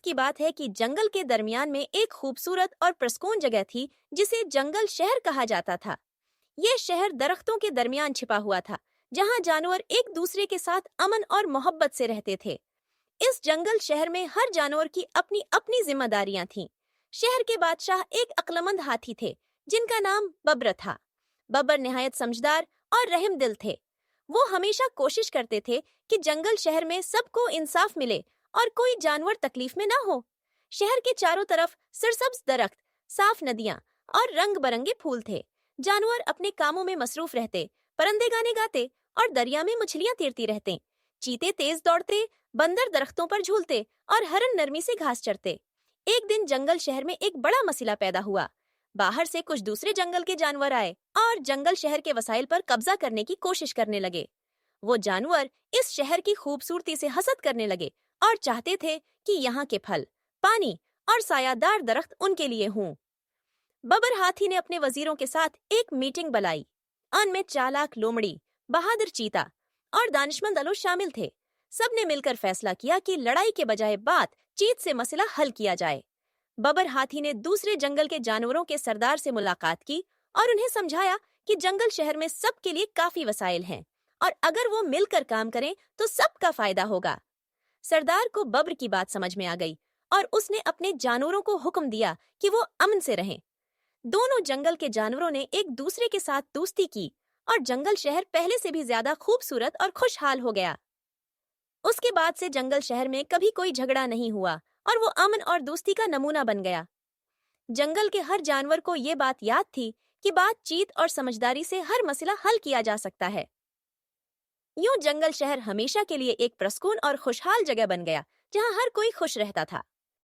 کی بات ہے کہ جنگل کے درمیان میں ایک خوبصورت اور پرسکون جگہ تھی جسے جنگل شہر کہا جاتا تھا۔ یہ شہر درختوں کے درمیان چھپا ہوا تھا، جہاں جانور ایک دوسرے کے ساتھ امن اور محبت سے رہتے تھے۔ اس جنگل شہر میں ہر جانور کی اپنی اپنی ذمہ داریاں تھیں۔ شہر کے بادشاہ ایک عقلمند ہاتھی تھے جن کا نام ببر تھا۔ ببر نہایت سمجھدار اور رحم دل تھے۔ وہ ہمیشہ کوشش کرتے تھے کہ جنگل شہر میں سب کو انصاف ملے اور کوئی جانور تکلیف میں نہ ہو۔ شہر کے چاروں طرف سرسبز درخت، صاف ندیاں اور رنگ برنگے پھول تھے۔ جانور اپنے کاموں میں مصروف رہتے، پرندے گانے گاتے اور دریا میں مچھلیاں تیرتی رہتے۔ چیتے تیز دوڑتے، بندر درختوں پر جھولتے اور ہرن نرمی سے گھاس چرتے۔ ایک دن جنگل شہر میں ایک بڑا مسئلہ پیدا ہوا۔ باہر سے کچھ دوسرے جنگل کے جانور آئے اور جنگل شہر کے وسائل پر قبضہ کرنے کی کوشش کرنے لگے۔ وہ جانور اس شہر کی خوبصورتی سے حسد کرنے لگے اور چاہتے تھے کہ یہاں کے پھل، پانی اور سایہ دار درخت ان کے لیے ہوں۔ ببر ہاتھی نے اپنے وزیروں کے ساتھ ایک میٹنگ بلائی۔ ان میں چالاک لومڑی، بہادر چیتا اور دانشمند الو شامل تھے۔ سب نے مل کر فیصلہ کیا کہ لڑائی کے بجائے بات چیت سے مسئلہ حل کیا جائے۔ ببر ہاتھی نے دوسرے جنگل کے جانوروں کے سردار سے ملاقات کی اور انہیں سمجھایا کہ جنگل شہر میں سب کے لیے کافی وسائل ہیں اور اگر وہ مل کر کام کریں تو سب کا فائدہ ہوگا۔ سردار کو ببر کی بات سمجھ میں آ گئی اور اس نے اپنے جانوروں کو حکم دیا کہ وہ امن سے رہیں۔ دونوں جنگل کے جانوروں نے ایک دوسرے کے ساتھ دوستی کی اور جنگل شہر پہلے سے بھی زیادہ خوبصورت اور خوشحال ہو گیا۔ اس کے بعد سے جنگل شہر میں کبھی کوئی جھگڑا نہیں ہوا اور وہ امن اور دوستی کا نمونہ بن گیا۔ جنگل کے ہر جانور کو یہ بات یاد تھی کہ بات چیت اور سمجھداری سے ہر مسئلہ حل کیا جا سکتا ہے۔ یوں جنگل شہر ہمیشہ کے لیے ایک پرسکون اور خوشحال جگہ بن گیا جہاں ہر کوئی خوش رہتا تھا۔